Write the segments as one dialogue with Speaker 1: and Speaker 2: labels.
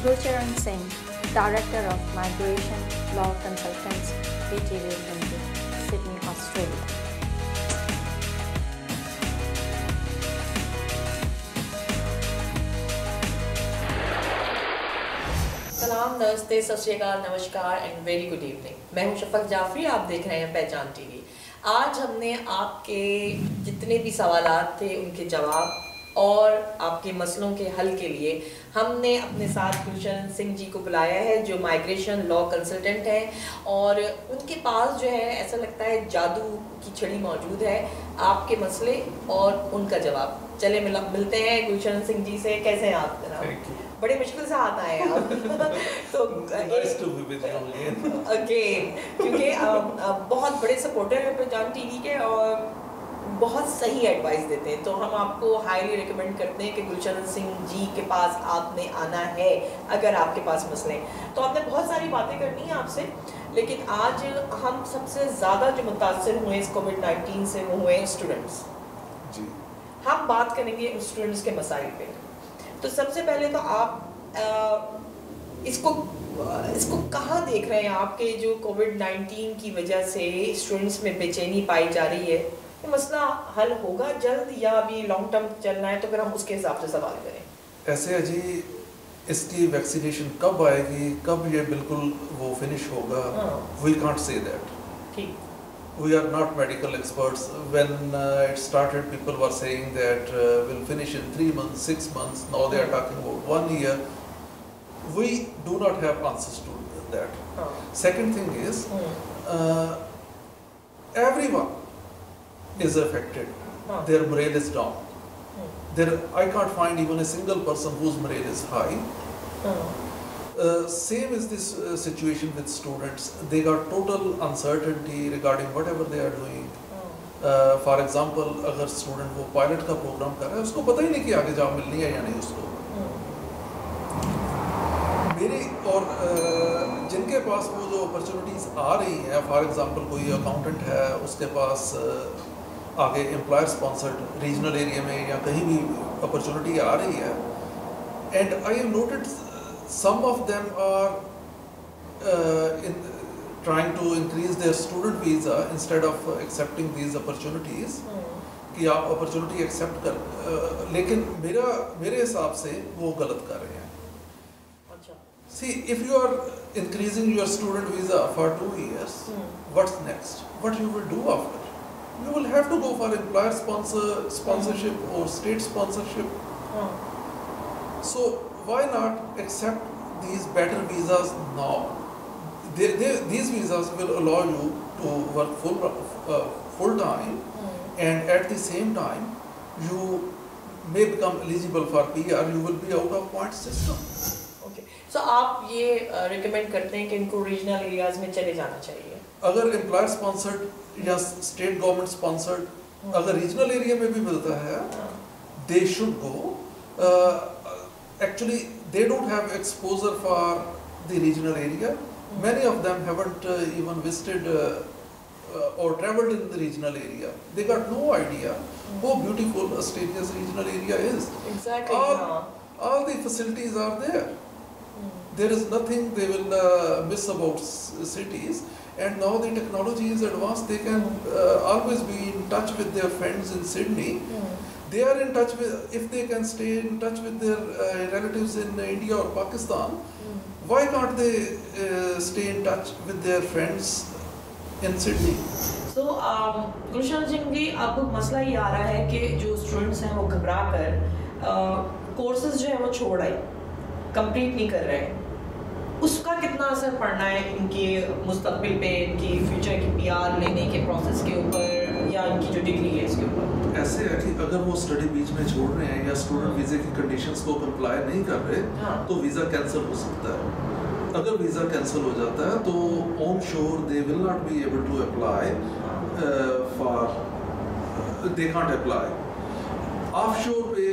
Speaker 1: Gurcharan Singh, Director of Migration Law Consultants, BTV Limited, Sydney, Australia.
Speaker 2: सलाम, नमस्ते, सत श्री अकाल, नमस्कार एंड वेरी गुड इवनिंग। मैं हूं शफक जाफरी, आप देख रहे हैं पहचान टीवी। आज हमने आपके जितने भी सवालात थे उनके जवाब और आपके मसलों के हल के लिए हमने अपने साथ गुरचरण सिंह जी को बुलाया है, जो माइग्रेशन लॉ कंसल्टेंट हैं और उनके पास जो है ऐसा लगता है जादू की छड़ी मौजूद है। आपके मसले और उनका जवाब। चले मिलते हैं गुरचरण सिंह जी से। कैसे हैं आप जनाब? बड़े मुश्किल से हाथ आए आप तो अगेन क्योंकि बहुत बड़े सपोर्टर हैं पहचान टीवी के और बहुत सही एडवाइस देते हैं, तो हम आपको हाईली रिकमेंड करते हैं कि गुरचरण सिंह जी के पास आपने आना है अगर आपके पास मसले हैं। तो आपने बहुत सारी बातें करनी है आपसे, लेकिन आज हम सबसे ज़्यादा जो मुतासर हुए इस कोविड-19 से वो हुए स्टूडेंट्स जी। हम बात करेंगे स्टूडेंट्स के मसाइल पे। तो सबसे पहले तो आप इसको कहाँ देख रहे हैं? आपके जो कोविड-19 की वजह से स्टूडेंट्स में बेचैनी पाई जा रही है, ये मसला हल होगा जल्द या अभी लॉन्ग टर्म चलना है? तो फिर हम उसके हिसाब से सवाल करें।
Speaker 3: ऐसे है जी, इसकी वैक्सीनेशन कब आएगी, कब ये बिल्कुल वो फिनिश होगा, वी कांट से दैट।
Speaker 2: ठीक।
Speaker 3: We are not medical experts. When it started, people were saying that we'll finish in 3 months, 6 months. Now they are talking about 1 year. We do not have answers to that. Second thing is, everyone is affected. Their morale is down. I can't find even a single person whose morale is high. Same is this situation with students. They got total uncertainty regarding whatever they are doing. For example, अगर student वो pilot का program कर रहा है, उसको पता ही नहीं कि आगे जॉब मिलनी है या नहीं उसको। मेरी और जिनके पास वो जो opportunities आ रही हैं, for example कोई accountant है, उसके पास आगे employer sponsored regional area में या कहीं भी opportunity आ रही है, and I have noted some of them are trying to increase their student visa instead of accepting these opportunities कि आप opportunity accept कर, लेकिन मेरे हिसाब से वो गलत कर रहे हैं। See, if you are increasing your student visa for 2 years, what's next? What you will do after? You will have to go for employer sponsorship or state sponsorship. So why not accept these better visas now? These visas will allow you to work full time, and at the same time you may become eligible for PR. You will be out of point system.
Speaker 2: Okay. So आप ये recommend करते हैं कि इनको regional areas में चले जाना चाहिए?
Speaker 3: अगर employer sponsored या state government sponsored, अगर regional area में भी मिलता है, they should go. Actually, they don't have exposure for the regional area. Many of them haven't even visited or traveled in the regional area. They got no idea how beautiful Australia's regional area is.
Speaker 2: Exactly.
Speaker 3: All the facilities are there. There is nothing they will miss about cities. And now the technology is advanced. They can always be in touch with their friends in Sydney. They are in touch with, if they can stay in touch with their relatives in India or Pakistan, why can't they stay in touch with their friends in Sydney?
Speaker 2: So, Gurcharan Singh ji, अब मसला ये आ रहा है कि जो students हैं वो घबरा कर कोर्सेज जो है वो छोड़ आए, कंप्लीट नहीं कर रहे हैं। उसका कितना असर पड़ना है इनकी मुस्तकबिल पे, इनकी फ्यूचर की PR लेने के प्रोसेस के ऊपर या इनकी जो डिग्री है इसके ऊपर?
Speaker 3: ऐसे है कि अगर वो स्टडी बीच में छोड़ रहे हैं या स्टूडेंट वीज़े की कंडीशंस को कंप्लाई नहीं कर रहे, तो वीज़ा कैंसिल हो सकता है। अगर वीज़ा कैंसिल हो जाता है तो on shore they will not be able to apply for, they can't apply. Off shore पे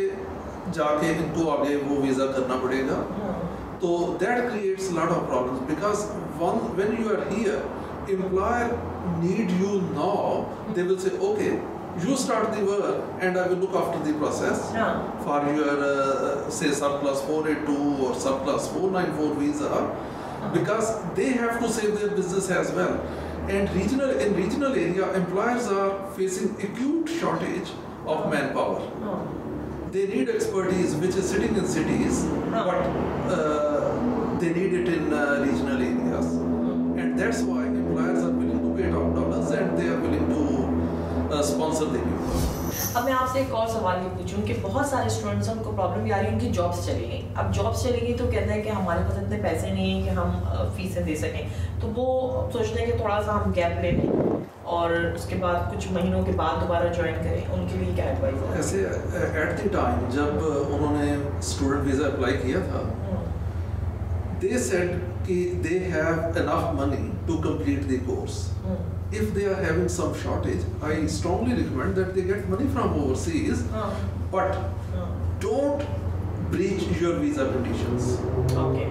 Speaker 3: जाके इनको आगे वो वीज़ा करना पड़ेगा। तो that creates a lot of problems because when you are here, employer need you now. They will say, okay, You start the work and I will look after the process for your say subclass 482 or subclass 494 visa, because they have to save their business as well. And in regional area, employers are facing acute shortage of manpower. They need expertise which is sitting in cities, but they need it in regional areas. And that's why employers are willing to pay top dollars and they are willing to sponsor the people.
Speaker 2: अब मैं आपसे एक और सवाल ये पूछूं कि बहुत सारे स्टूडेंट्स हैं, उनको प्रॉब्लम ये आ रही है उनकी जॉब्स चली गई। अब जॉब्स चली गई तो कहते हैं कि हमारे पास इतने पैसे नहीं हैं कि हम फीसें दे सकें, तो वो सोचते हैं कि थोड़ा सा हम गैप ले लें और उसके बाद कुछ महीनों के बाद दोबारा ज्वाइन करें। उनके लिए क्या एडवाइस है?
Speaker 3: ऐसे एट द टाइम जब उन्होंने स्टूडेंट वीज़ा अप्लाई किया था, they said कि they have enough money to complete the course. If they are having some shortage, I strongly recommend that they get money from overseas, but don't breach your visa conditions.
Speaker 2: Okay.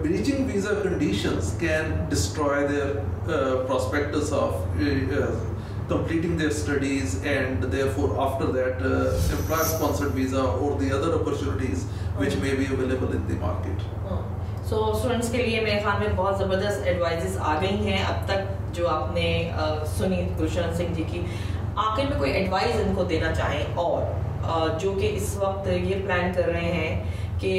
Speaker 3: Breaching visa conditions can destroy their prospectus of completing their studies, and therefore after that employer sponsored visa or the other opportunities which may be available in the market.
Speaker 2: So students के लिए मेरे ख्याल में बहुत ज़बरदस्त advises आ गई हैं अब तक जो आपने सुनी गुलशन सिंह जी की। आखिर में कोई एडवाइस इनको देना चाहें और जो कि इस वक्त ये प्लान कर रहे हैं कि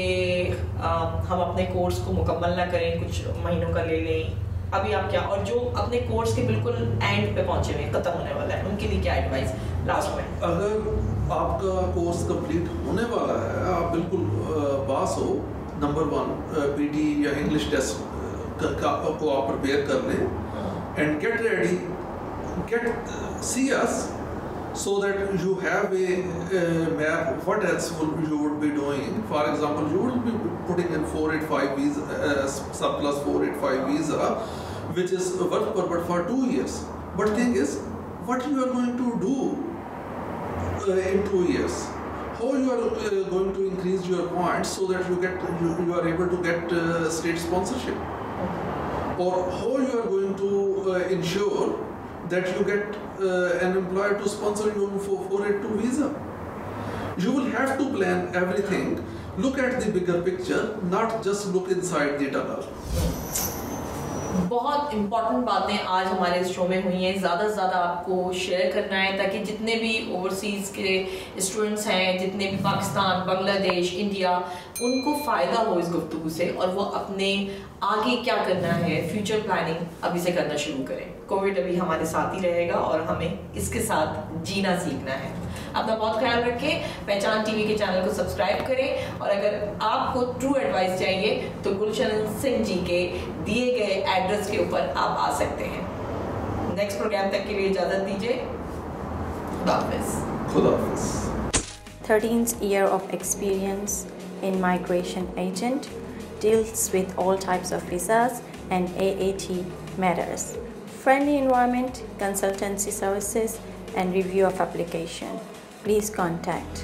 Speaker 2: हम अपने कोर्स को मुकम्मल ना करें, कुछ महीनों का ले लें, अभी आप क्या, और जो अपने कोर्स के बिल्कुल एंड पे पहुंचे हुए ख़त्म होने वाला है, उनके लिए क्या एडवाइस लास्ट में?
Speaker 3: अगर आपका कोर्स कंप्लीट होने वाला है, आप बिल्कुल पास हो, नंबर 1 पीटी या इंग्लिश टेस्ट को आप प्रिपेयर कर लें and get ready, see us so that you have a map what else you would be doing. For example, you will be putting in 485 visa, subclass 485 visa, which is work permit for 2 years. But thing is, what you are going to do in 2 years? How you are going to increase your points so that you are able to get state sponsorship, or how you are going to ensure that you get an employer to sponsor you for 482 visa. You will have to plan everything. Look at the bigger picture, not just look inside the tunnel.
Speaker 2: बहुत important बातें आज हमारे show में हुई हैं, ज़्यादा से ज़्यादा आपको शेयर करना है ताकि जितने भी ओवरसीज़ के स्टूडेंट्स हैं, जितने भी पाकिस्तान, बांग्लादेश, इंडिया, उनको फ़ायदा हो इस गुफ्तगू से और वो अपने आगे क्या करना है, फ्यूचर प्लानिंग अभी से करना शुरू करें। कोविड अभी हमारे साथ ही रहेगा और हमें इसके साथ जीना सीखना है। अपना बहुत ख्याल रखें, पहचान टीवी के चैनल को सब्सक्राइब करें और अगर आपको ट्रू एडवाइस चाहिए तो गुलशन सिंह जी के दिए गए एड्रेस के ऊपर आप आ सकते हैं। नेक्स्ट प्रोग्राम तक के लिए इजाज़त दीजिए। खुदा हाफिज़।
Speaker 3: खुदा हाफिज़।
Speaker 1: 13th year of experience in migration agent, deals with all types of visas and AAT matters. Friendly environment, consultancy services and review of application. Please contact